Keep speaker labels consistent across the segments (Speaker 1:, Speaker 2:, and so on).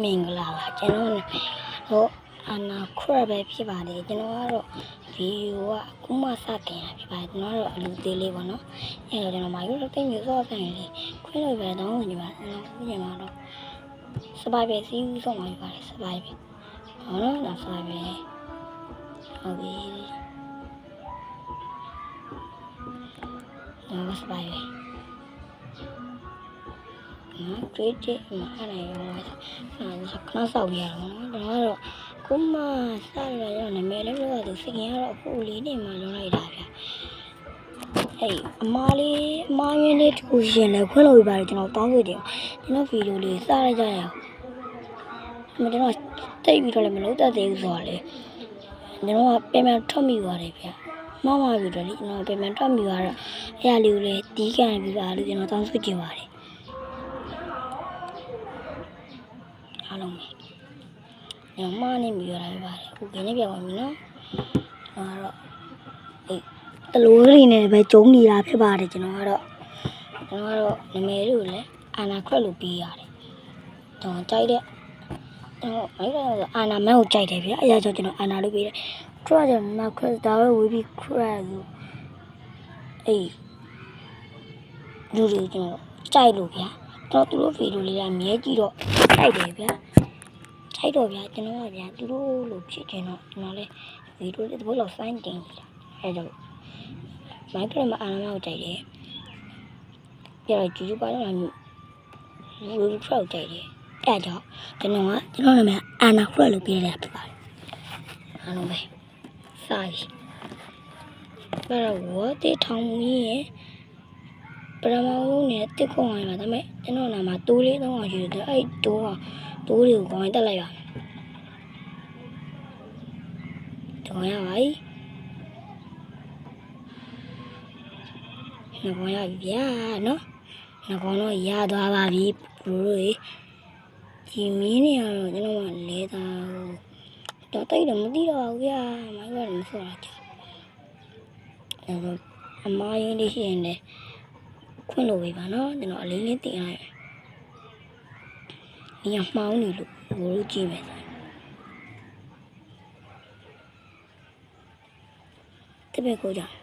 Speaker 1: မင်္ဂလာပါကျွန်တော်တို့အနာခွဲပဲဖြစ်ပါတယ်ကျွန်တော်ကတော့ဗီဒီယိုကအခုမှစတင်တာဖြစ်ပါတယ်ကျွန်တော်တို့အလူသေးလေးပေါ့နော်အဲတော့ကျွန်တော်မာရုပ်တိတ်မျိုးစောဆိုင်လေးခွဲလို့ပဲတောင်းဝင်ကြပါအခုချိန်မှာတော့စပိုင်ပဲစီးဦးဆုံးပါပါတယ်စပိုင်ပဲဟောနော်ဒါစပိုင်ပဲဟုတ်ပြီဒါစပိုင်ပဲနော်တွေ့တယ်မှာအဲ့ဒါရောခဏဆောက်ရအောင်နော်ဒါကတော့ခုမှစရရနာမည်လေးပြောသူစင်ကတော့အခုလေးနေမှလုံးလိုက်တာဗျဟေးအမားရင်းလေးတူရှင်လည်းခွင့်လို့ပြပါတယ်ကျွန်တော်တောင်းဆိုတယ်ကျွန်တော်ဗီဒီယိုလေးစရကြရအောင်ကျွန်တော်တိတ်ပြီးတော့လည်းမလုပ်တတ်သေးဘူးဆိုတော့လေကျွန်တော်ကပြန်ထွက်မိသွားတယ်ဗျမမပြီးတော့လေကျွန်တော်ပြန်ထွက်မိသွားတော့အဲ့ဒါလေးကိုလည်းတီးကန်ပြီးပါလို့ကျွန်တော်တောင်းဆိုချင်ပါတယ်အားလုံးပဲညမနေမိရတာပဲပါတယ်အခုခင်းနေပြောင်းပြီနော်တော့တလူလေးနဲ့ပဲကျုံနေတာဖြစ်ပါတယ်ကျွန်တော်ကတော့နာမည်လို့လည်းအာနာခွက်လို့ပြီးရတယ်ကျွန်တော်ကြိုက်တဲ့အဲ့ဒါအာနာမန်ကိုကြိုက်တယ်ဗျအဲ့ဒါကြောင့်ကျွန်တော်အာနာလို့ပြီးတယ်ခရက်တယ်မခရက်ဒါပဲဝေးပြီးခရက်လို့လူတွေကျွန်တော်ကြိုက်လို့ဗျတော့သူတို့ဗီဒီယိုလေးကမြဲကြည့်တော့ကြိုက်တယ်ဗျကြိုက်တော့ဗျကျွန်တော်ကဗျသူတို့လိုဖြစ်ချင်တော့ကျွန်တော်လည်းဗီဒီယိုလေးတစ်ပုဒ်လောက်စိုင်းတင်ပြီအဲကြောင့်မိုက်ခရက်မှာအာနာမကိုကြိုက်တယ်ပြတော့ကျူပါတော့ဝေးခရက်ကြိုက်တယ်အဲကြောင့်ကျွန်တော်နာမည်အာနာခရက်လို့ပြရတယ်ဖြစ်ပါတယ်အားလုံးပဲစာရီဘာလို့ဝတ်တေးထောင်ကြီးရဲ့ပရမောင်းလုံးနဲ့တစ်ခုံရပါဒါပေမဲ့ကျွန်တော်နာမှာတိုးလေးတော့ရှိတယ်အဲ့တိုးတွေကိုကောင်းတက်လိုက်ပါတော့ရပါပြီငါကောင်းရပြီဗျာနော်ငါကောင်းတော့ရသွားပါပြီဘရိုဒီမင်းနေရတော့ကျွန်တော်ကလဲတာတော့တိတ်တော့မသိတော့ဘူးဗျာမိုင်းကလည်းဆိုတာကြာအဲ့တော့အမားရင်းလေးရှိရင်လည်းခွင့်လို့ပဲပါနော်ကျွန်တော်အလေးလေးတင်လိုက်နေရမှောင်းနေလို့ဘိုးတို့ကြည့်မယ်တပည့်ကိုကြောင့်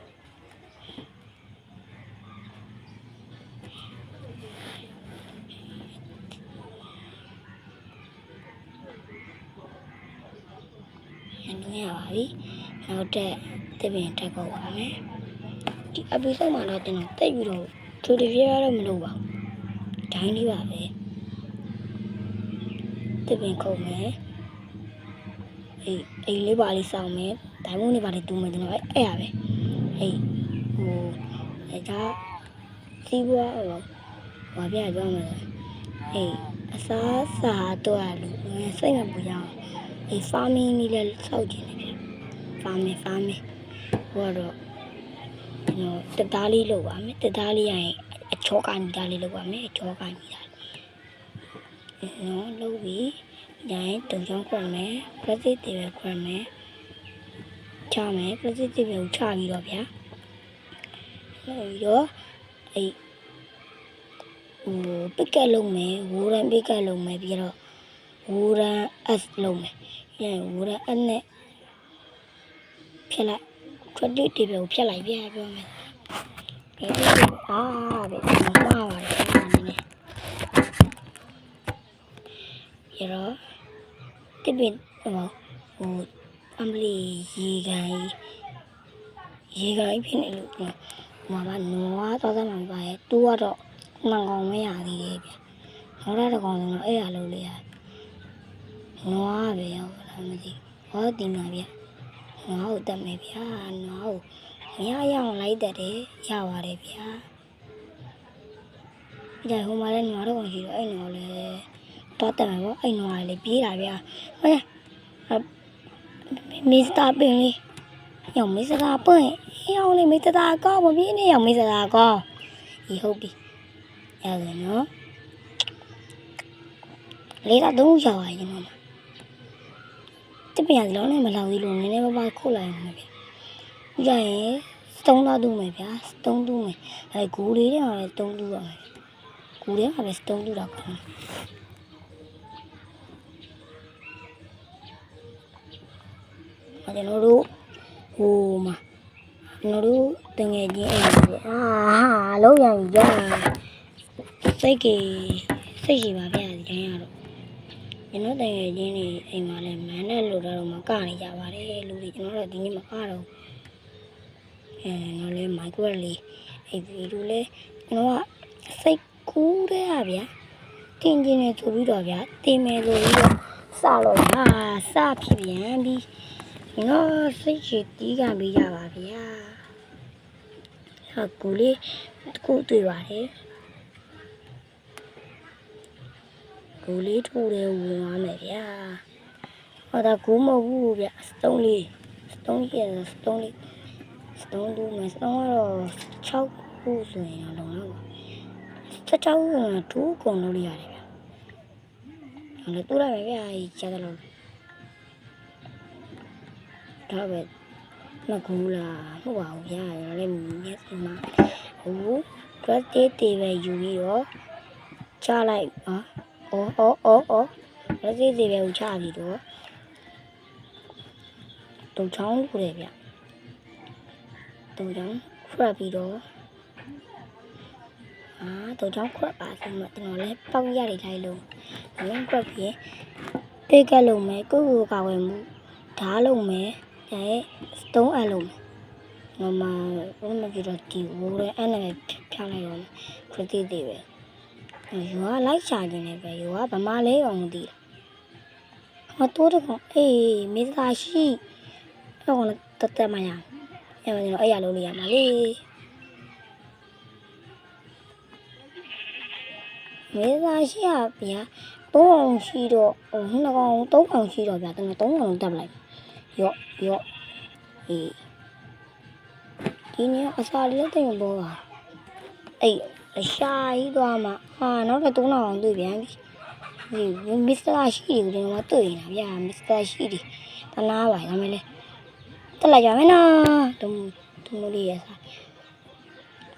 Speaker 1: ရပါပြီနောက်တဲ့တပည့်တက်ကုန်ပါမယ်ဒီအပီဆုံးမှာတော့ကျွန်တော်တိတ်ပြီးတော့သူတပြည့်ရတော့မလုပ်ပါဘူးဒိုင်းလေးပါပဲတပည့်ခုံမယ်အိမ်လေးပါလေးစောင်းမယ်ဒိုင်းမုန်းလေးပါလေးတူးမယ်ကျွန်တော်အဲ့ရပဲဒါစီးပွားဘာပြပြောမှာလဲအစားစားတော့လို့စိတ်မပူကြအောင်farming လေးလည်းစောက်ကြည့်နေပြီ farming ဟိုတော့တသားလေးလုပ်ပါမယ်တသားလေးရရင်အချောကန်ဒါလေးလုပ်ပါမယ်အချောကန်ဒါနော်လုပ်ပြီးညရင်တုံချောင်းခွက်မယ် plastic တွေပဲခွက်မယ်ချမယ် plastic တွေပဲချပြီးတော့ဗျာပြီးတော့ပိတ်ကက်လုပ်မယ်ဝိုးရန်ပိတ်ကက်လုပ်မယ်ပြီးတော့ဝိုးရန် S လုပ်မယ်ဝိုးရန် S နဲ့ဖြတ်လိုက် credit တွေပဲဖြတ်လိုက်ပြပြောမယ်ပဲမှားပါတယ်ပြီးတော့တိပင်အမလီရေခိုင်ဖြစ်နေလို့မှာပါနွားသွားမှပါရဲ့တူကတော့နှံကောင်မရသေးတယ်ဗျနောက်တစ်ကောင်တော့အဲ့ရလို့လေနွားပဲရောက်လာမသိဟောတင်ပါဗျနွားကိုတက်မယ်ဗျာနွားကိုမရအောင်လိုက်တက်တယ်ရပါတယ်ဗျာဒီဟိုမှာလည်းနွားတော့ရှိတော့အဲ့နွားလည်းတော့တက်မယ်ဗောအဲ့နွားလည်းပြေးတာဗျာဟဲ့မစ္စတာပင်လေးရောက်မစ္စတာပင်ရောက်လေမစ္စတာကောင်းမပြေးနေရောက်မစ္စတာကောင်းဒီဟုတ်ပြီရတယ်နော်လေးတော့သုံးချော်ပါရင်နော်တပည့်ရလုံးနဲ့မလောက်သေးလို့နည်းနည်းပါးခုတ်လိုက်အောင်ဗျကြရင်စတုံးတော့တူမယ်ဗျာစတုံးတူမယ်ဂူလေးတွေမှာလည်းစတုံးတူရမယ်ဂူထဲမှာပဲစတုံးတူတော့ကောင်း ကျွန်တော်တို့ဟိုမှာကျွန်တော်တို့တငယ်ချင်းအဲ့ဒါလောက်ရံကြစိတ်ရှိပါဗျာဒီတိုင်းရတော့ကျွန်တော်တငယ်ချင်းတွေအိမ်မှာလည်းမန်းနဲ့လို့တော့မကနေကြပါတယ်လူတွေကျွန်တော်တို့ဒီနေ့မကတော့နော်လေမိုက်ကွက်လေးအဲ့ဒီလိုလေကျွန်တော်ကစိတ်ကူးတဲ့ဟာဗျာတင်းကျင်းနေဆိုပြီးတော့ဗျာတင်းမယ်ဆိုပြီးတော့စတော့ဟာစဖြစ်ပြန်ပြီနော်စိတ်ရှိတီးကပေးကြပါဗျာဟာကူလေးကူတွေ့ပါတယ်ကူလေးထိုးတယ်ဝင်သွားမယ်ဗျာဟောဒါကူမဟုတ်ဘူးဗျာစတုံးလေးစတုံးလေးစတုံးတို့မယ်စတုံးကတော့6ခုဆိုရင်တော့လုံးတော့6ခုကဒူးကုန်လို့ရတယ်ဗျာအဲ့လိုတူရမယ်ဗျာကြားတယ်လို့ဒါပဲမကူလားမဟုတ်ပါဘူးဗျာရောလည်းမျက်စိမှာဟိုတွက်တေးတေးပဲယူပြီးတော့ချလိုက်အော်တွက်တေးတေးပဲကိုချပြီးတော့တုံချောင်းလို့ရတယ်ဗျာတုံချောင်းခွက်ပြီးတော့တုံချောင်းခွက်ပါဆိုမှကျွန်တော်လည်းပေါက်ရလိုက်လိုက်လို့ငခွက်ပြီးတေးကလုံးမယ်ကိုကာဝယ်မှုဓားလုံးမယ်စတုံးအလုံးမမဘုံမကြည့်တော့ဒီဝိုးရဲအဲ့နဲ့ဖြားလိုက်တော့ခရတိသေးပဲယူကလိုက်ချနေတယ်ပဲယူကဗမာလေးအောင်မသိမတိုးတော့အေးမိသားရှိတော့တတ်မရအဲ့မင်းတော့အဲ့ရလုံးလေးရမှာလေမိသားရှိရဗျာ3အောင်ရှိတော့2ကောင်3အောင်ရှိတော့ဗျာကျွန်တော်3အောင်တက်လိုက်ရော့အေးဒီနေ့အစာလေးတင်ပေါ်ပါအေးအရှာကြီးသွားမှာနောက်တော့3အောင်တွေ့ပြန်ပြီဒီမစ္စတာရှိတယ်ဒီမှာတွေ့နေတာဗျာမစ္စတာရှိတယ်တနာပါရမယ်လေတက်လိုက်ကြမယ်နော်တုံလေးရစား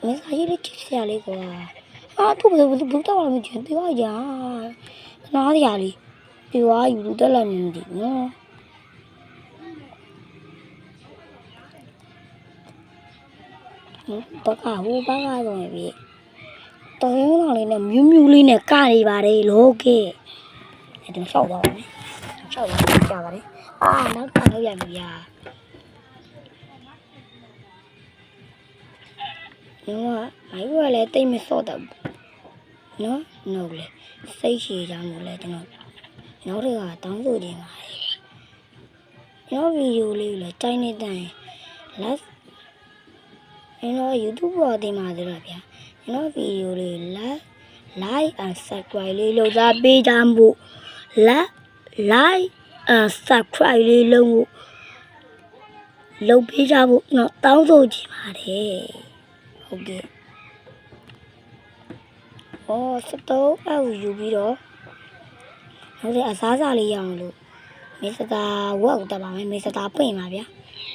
Speaker 1: မစ္စတာရှိလေးချစ်စရာလေးကွာသူဘယ်တော့မှမကြည့်ပြောရနားရလေးပြောယူလို့တက်လာနေတယ်နော်ဘကတော့ပြီတော်ရုံးတော်လေးနဲ့မြူးလေးနဲ့ကနေပါတယ်လောကေအဲ့ဒါလျှောက်သွားပါမယ်လျှောက်သွားကြပါတယ်နောက်တော့လောက်ရပြီဗျာမိုင်းဝဲလည်းတိတ်မစော့တော့နော်နော်လေစိတ်ရှည်ကြမို့လဲကျွန်တော်နောက်တွေကတောင်းဆိုနေပါတယ်နောက်ဗီဒီယိုလေးလည်းတိုင်းနေတိုင်း last ကျွန်တော် YouTube ပေါ်တင်ပါသေးတော့ဗျာကျွန်တော်ဗီဒီယိုလေး like and subscribe လေးလုပ်သားပေးကြဖို့ like and subscribe လေးလုပ်ပေးကြဖို့တော့တောင်းဆိုချင်ပါတယ်ဟုတ်ကဲ့စတော့အောက်ယူပြီးတော့နောက်တဲ့အစားစားလေးရအောင်လို့မစ္စတာဝက်ကိုတက်ပါမယ်မစ္စတာပင့်ပါဗျာ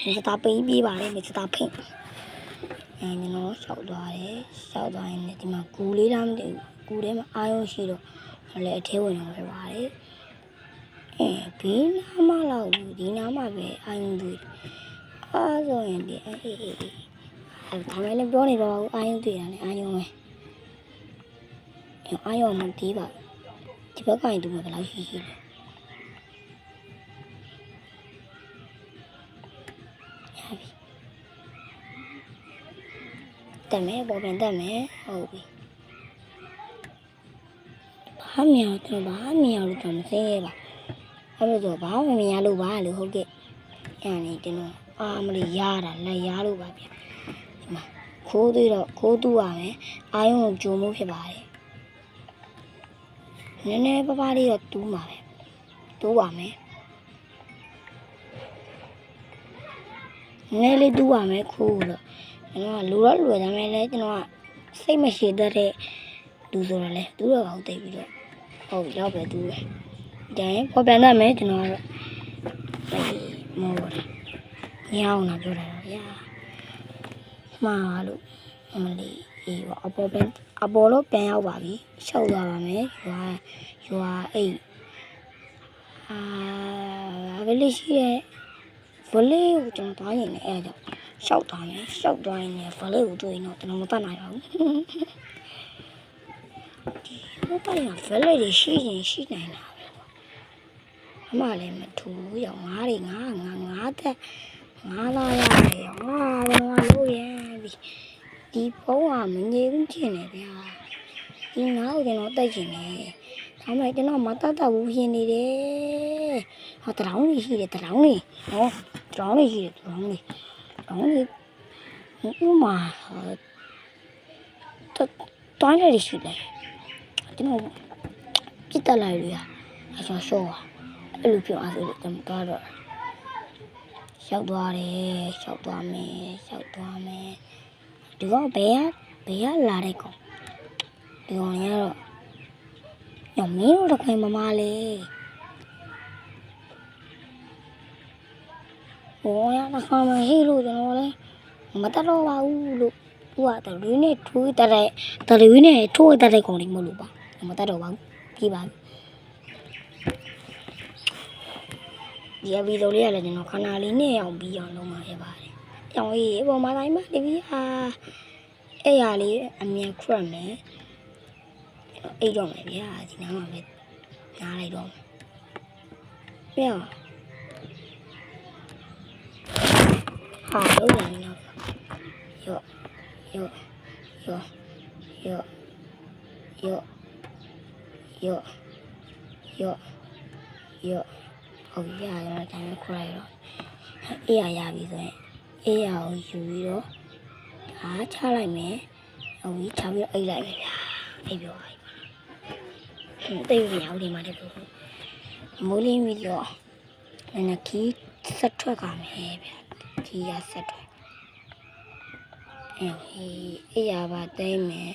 Speaker 1: မစ္စတာပင့်ပြီးပါတယ်မစ္စတာပင့်ကျွန်တော်ရှောက်သွားတယ်ရှောက်သွားရင်ဒီမှာကူလေးလားမသိဘူးကူထဲမှာအာရုံရှိတော့လည်းအထဲဝင်တော့ဖြစ်ပါတယ်ဒီနားမလောက်ဒီနားမှာပဲအာရုံတွေ့ဆိုရင်ဒီဒါမှလည်းပြောနေတော့အာရုံတွေ့တာနဲ့အာရုံပဲအာရုံမတီးပါဒီဘက်ကရင်တူမှာဘယ်လောက်ရှိလဲတက်မယ်ပေါ်ပြန်တက်မယ်ဟုတ်ပြီဘာမြင်တော့လို့တော့မသိရပါအဲ့လိုဆိုဘာမှမမြင်လို့ပါလို့ဟုတ်ကဲ့အဲ့ဒါနေကျွန်တော်မလို့ရတာလက်ရလို့ပါဗျဒီမှာခိုးသေးတော့ခိုးတူရမယ်အာယုံကိုဂျုံမှုဖြစ်ပါတယ်နည်းနည်းပါးလေးတော့တူးပါမယ်တူးပါမယ်နည်းလေးတူးပါမယ်ခိုးတော့ကျွန်တော်လူဒါမဲ့လည်းကျွန်တော်စိတ်မရှိတတ်တဲ့လူဆိုတော့လေတူးတော့ဟုတ်သိပြီးတော့ဟုတ်ရောက်ပဲတူးပဲဒါရင်ပေါ်ပြန်တတ်မယ်ကျွန်တော်ကတော့မောတယ်ညောင်းလာပြောတာဗျာမှားလို့အမလီအေးပါအပေါ်လို့ပြန်ရောက်ပါပြီရှောက်သွားပါမယ်ရွာအိတ်ဘယ်လိုရှိရဲ လေးကိုကျွန်တော်သွားရင်လည်းအဲ့ဒါရှောက်သွားမယ်ရှောက်သွားရင်လည်းဗလေးကိုတွေ့ရင်တော့ကျွန်တော်မပတ်နိုင်ပါဘူးဒီဘက်ကဗလေးတွေရှိရင်ရှိနိုင်တာပဲအမလည်းမထူးရောငါးသက်ငါးလာရတယ်ဟာဘာလို့ရပြီဒီဖုန်းကမငြိမ်ဘူးဖြစ်နေဗျာဒီငါ့ကိုကျွန်တော်တိုက်ချင်တယ်ဒါမှကျွန်တော်မတတ်ဘူးဖြစ်နေတယ်ဟာတရောင်းလေးရှိတယ်တရောင်းလေးဟောတရောင်းလေးရှိတယ်တရောင်းလေးဥမာတိုင်းလေးရှိတယ်ကျွန်တော်ပြစ်တက်လိုက်လို့ရအချောရှော့အဲ့လိုပြောအဲ့လိုကျွန်တော်တော့ရောက်သွားတယ်ရောက်သွားမယ်ဒီကောင်ဘယ်ကလာတဲ့ကောင်ဒီကောင်ရတော့ညမင်းတို့တခိုင်မမလေးဟိုရတာခါမဟေးလို့ကျွန်တော်လည်းမတတ်တော့ပါဘူးလို့သူကတရွေးနဲ့ထိုးတဲ့ကောင်လေးမလို့ပါမတတ်တော့ပါဘူးပြီးပါဒီဗီဒီယိုလေးကလည်းကျွန်တော်ခဏလေးနဲ့အောင်ပြီးအောင်လုပ်မှာရပါတယ်။ကြောင်ကြီးအပေါ်မှာတိုင်းမှာတပီးဟာအဲ့ရလေးအမြန်ခရက်မယ်။အိတ်တော့မယ်ဗျာဒီနားမှာပဲနားလိုက်တော့မယ်။ပြအောင်ဟာလုံးနေတော့ရော့ဟုတ်ရရတိုင်းခွဲတော့အေးရပြီဆိုရင်အေးရကိုယူပြီးတော့ဒါချလိုက်မယ်ဟုတ်ပြီချပြီးတော့အိတ်လိုက်မယ်ဗျာအိတ်ပြောပါတိတ်ရအောင်ဒီမှာတည်းပို့မိုးလင်းပြီးတော့နည်းခီးဆက်ထွက်ကြမယ်ဗျာခီးရဆက်ထွက်အေးရပါတိတ်မယ်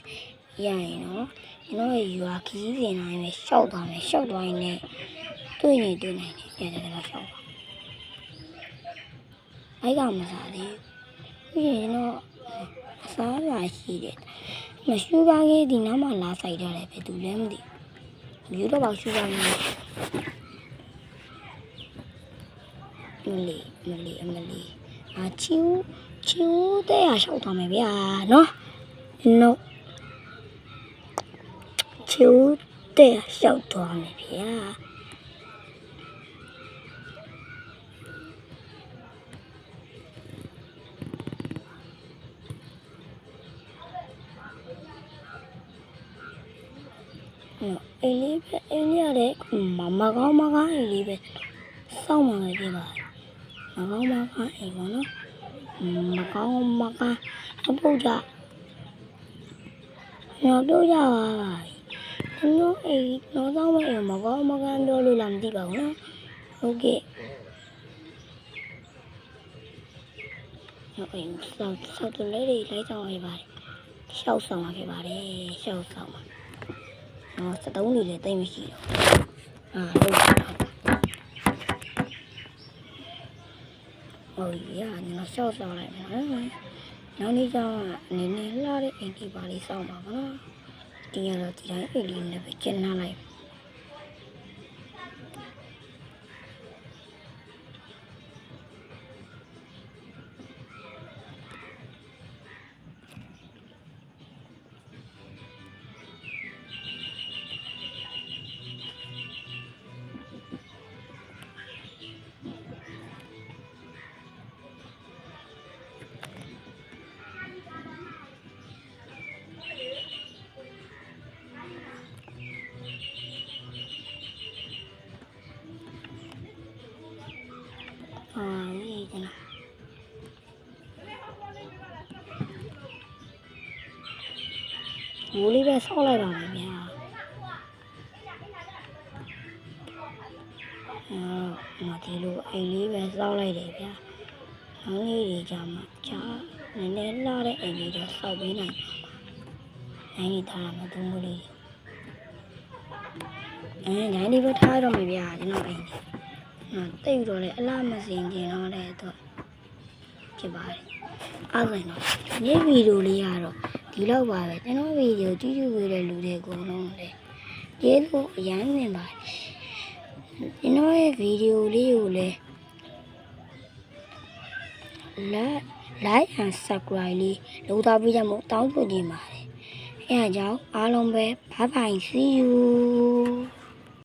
Speaker 1: ရရင်တော့ကျွန်တော်ရွာခီးပြင်နိုင်မယ်ရှောက်သွားမယ်ရှောက်သွားရင်လည်းတွေ့နိုင်တယ်ရတယ်တော့ရှောက်ပါအဲ့ကမစားသေးဘူးပြီးရင်တော့အစားလာရှိတယ်မရှူကားကြီးဒီနားမှာလာဆိုင်ထားတယ်ဘယ်သူလဲမသိဘူးယူတော့ပါရှူကားကြီးမလီအချူတဲ့ရရှောက်သွားမယ်ဗျာနော်ချူတဲ့ရှောက်သွားမယ်ဗျာအေးလေးရတယ်မကောင်းအေးလေးပဲစောင့်မှလည်းပြပါမကောင်းအေးပေါ့နော်မကောင်းအပုတ်ကြညတို့ကြပါနော်အေးတော့တော့မကောင်းပြောလို့လားမသိပါဘူးနော်ဟုတ်ကဲ့အေးဆောက်တလေးတွေလိုက်ဆောင်ရပါတယ်ရှောက်ဆောင်ပါခဲ့ပါတယ်ရှောက်ဆောင်ပါစတုံးလေးလည်းတိတ်မရှိတော့ဟုတ်ရနော်ရှောက်ဆောင်လိုက်မယ်နောက်နေ့ကျတော့နည်းလှတဲ့အိမ်ကြီးပါလေးစောင့်ပါပါနော်ဒီရတော့ဒီတိုင်းအိမ်လေးနဲ့ပဲကျင်းလာလိုက်ရေးကျနာမိုးလေးပဲဆောက်လိုက်ပါမယ်ဗျာမဒီလိုအိမ်လေးပဲဆောက်လိုက်တယ်ဗျာနောက်နေ့တွေကြာမှနည်းလှတဲ့အိမ်လေးတော့ဆောက်ပေးနိုင်ပါနိုင်နေထားမှာသုံးမိုးလေးနိုင်နေပဲထားတော့မယ်ဗျာကျွန်တော်အိမ်တိတ်တော့လေအလားမစင်ကျင်တော့တဲ့အတွက်ဖြစ်ပါတယ်အားဆိုင်တော့ဒီဗီဒီယိုလေးကတော့ဒီလောက်ပါပဲကျွန်တော်ဗီဒီယိုကြည့်ခဲ့တဲ့လူတွေအကုန်လုံးလေကျေးဇူးအများကြီးတင်ပါတယ်ကျွန်တော်ရဲ့ဗီဒီယိုလေးကိုလည်း like and subscribe လေးလုပ်သားပေးကြမို့တောင်းဆိုနေပါတယ်အဲဒါကြောင့်အားလုံးပဲ bye bye see you